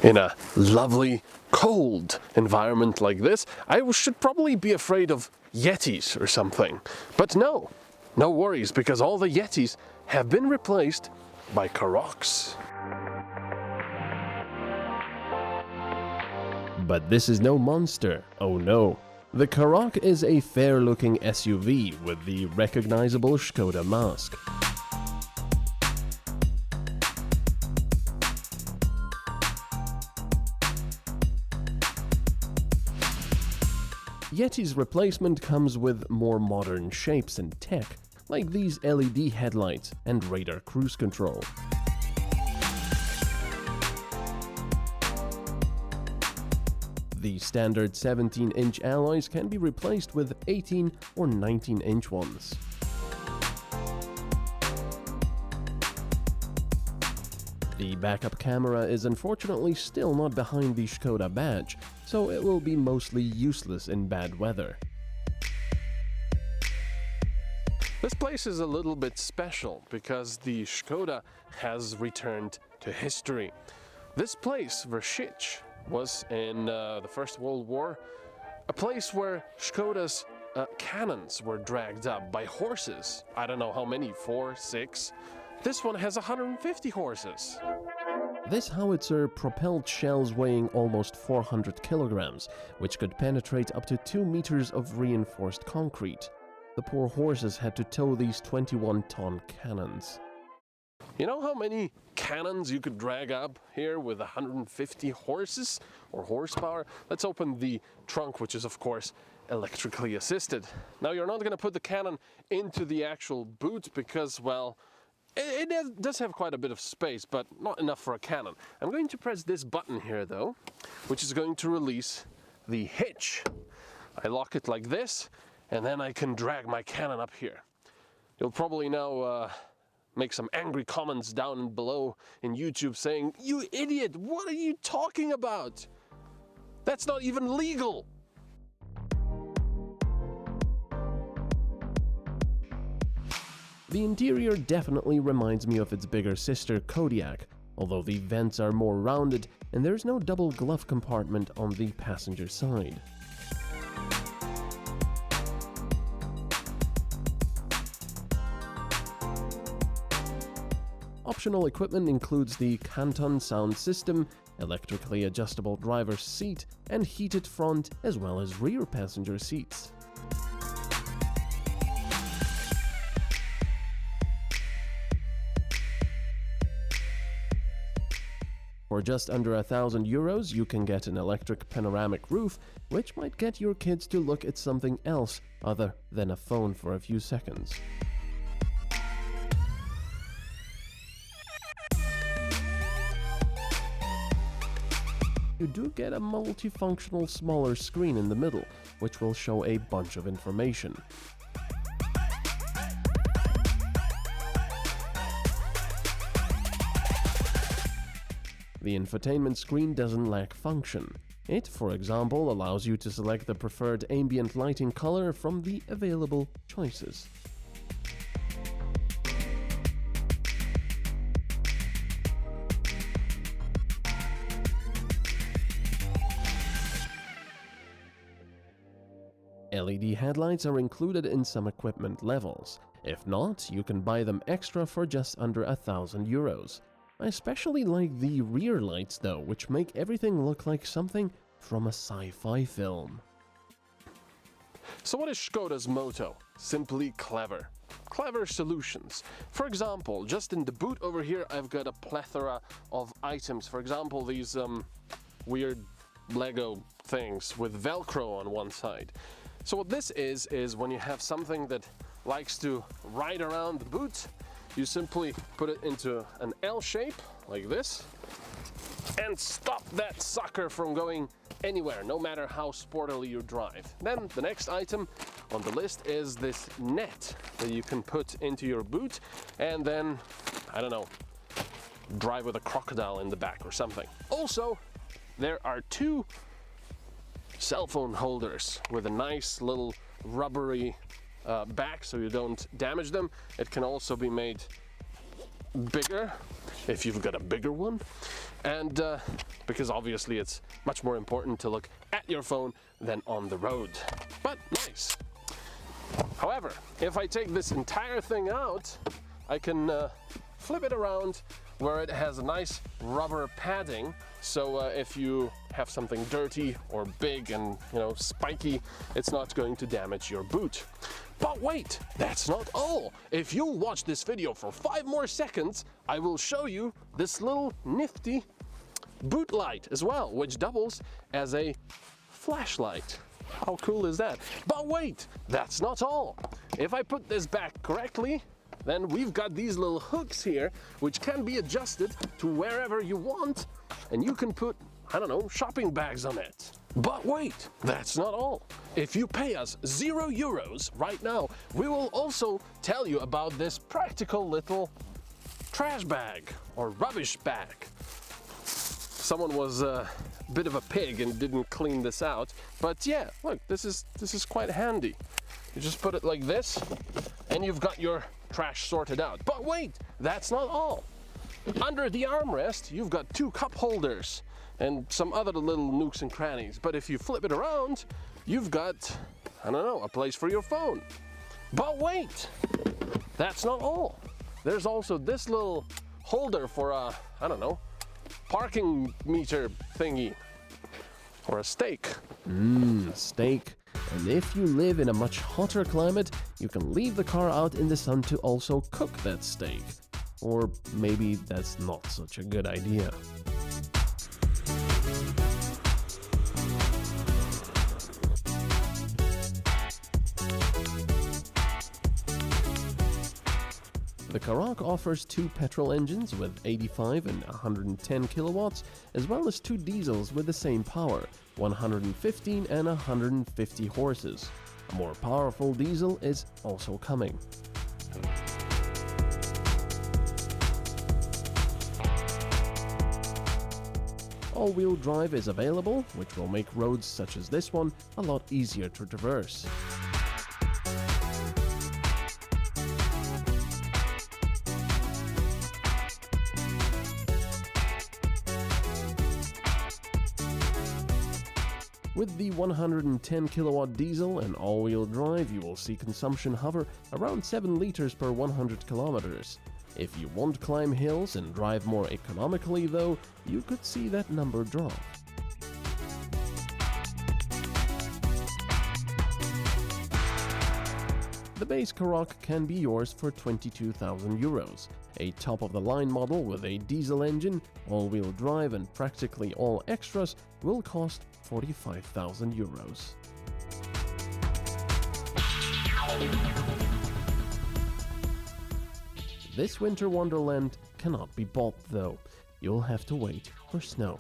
In a lovely, cold environment like this, I should probably be afraid of Yetis or something. But no worries, because all the Yetis have been replaced by Karoqs. But this is no monster, oh no. The Karoq is a fair-looking SUV with the recognizable Skoda mask. Yeti's replacement comes with more modern shapes and tech, like these LED headlights and radar cruise control. The standard 17-inch alloys can be replaced with 18 or 19-inch ones. The backup camera is unfortunately still not behind the Skoda badge, so it will be mostly useless in bad weather. This place is a little bit special because the Skoda has returned to history. This place, Vršich, was in the First World War a place where Skoda's cannons were dragged up by horses. I don't know how many, 4, 6. This one has 150 horses. This howitzer propelled shells weighing almost 400 kilograms, which could penetrate up to 2 meters of reinforced concrete. The poor horses had to tow these 21-ton cannons. You know how many cannons you could drag up here with 150 horses or horsepower? Let's open the trunk, which is of course electrically assisted. Now you're not going to put the cannon into the actual boot because, well, it does have quite a bit of space, but not enough for a cannon. I'm going to press this button here though, which is going to release the hitch. I lock it like this, and then I can drag my cannon up here. You'll probably now make some angry comments down below in YouTube saying, "You idiot, what are you talking about? That's not even legal." The interior definitely reminds me of its bigger sister Kodiaq, although the vents are more rounded and there's no double glove compartment on the passenger side. Optional equipment includes the Canton sound system, electrically adjustable driver's seat, and heated front as well as rear passenger seats. For just under €1,000, you can get an electric panoramic roof, which might get your kids to look at something else other than a phone for a few seconds. You do get a multifunctional smaller screen in the middle, which will show a bunch of information. The infotainment screen doesn't lack function. It, for example, allows you to select the preferred ambient lighting color from the available choices. LED headlights are included in some equipment levels. If not, you can buy them extra for just under €1,000. I especially like the rear lights though, which make everything look like something from a sci-fi film. So what is Skoda's motto? Simply clever. Clever solutions. For example, just in the boot over here I've got a plethora of items. For example, these weird Lego things with Velcro on one side. So what this is when you have something that likes to ride around the boot, you simply put it into an L shape, like this, and stop that sucker from going anywhere, no matter how sportily you drive. Then the next item on the list is this net that you can put into your boot and then, I don't know, drive with a crocodile in the back or something. Also, there are 2 cell phone holders with a nice little rubbery back so you don't damage them. It can also be made bigger if you've got a bigger one. And because obviously it's much more important to look at your phone than on the road. But nice. However, if I take this entire thing out, I can flip it around where it has a nice rubber padding. So if you have something dirty or big and, you know, spiky, it's not going to damage your boot. But wait, that's not all. If you'll watch this video for 5 more seconds, I will show you this little nifty boot light as well, which doubles as a flashlight. How cool is that? But wait, that's not all. If I put this back correctly, then we've got these little hooks here, which can be adjusted to wherever you want, and you can put, I don't know, shopping bags on it. But wait, that's not all. If you pay us €0 right now, we will also tell you about this practical little trash bag or rubbish bag. Someone was a bit of a pig and didn't clean this out, but yeah, look, this is quite handy. You just put it like this, and you've got your trash sorted out. But wait, that's not all. Under the armrest, you've got 2 cup holders and some other little nooks and crannies. But if you flip it around, you've got, I don't know, a place for your phone. But wait, that's not all. There's also this little holder for a, I don't know, parking meter thingy, or a steak. Steak. And if you live in a much hotter climate, you can leave the car out in the sun to also cook that steak. Or maybe that's not such a good idea. The Karoq offers 2 petrol engines with 85 and 110 kilowatts, as well as 2 diesels with the same power, 115 and 150 horses. A more powerful diesel is also coming. All-wheel drive is available, which will make roads such as this one a lot easier to traverse. With the 110 kilowatt diesel and all-wheel drive, you will see consumption hover around 7 liters per 100 kilometers. If you won't climb hills and drive more economically though, you could see that number drop. The base Karoq can be yours for €22,000. A top-of-the-line model with a diesel engine, all-wheel drive and practically all extras will cost €45,000. This winter wonderland cannot be bought though. You'll have to wait for snow.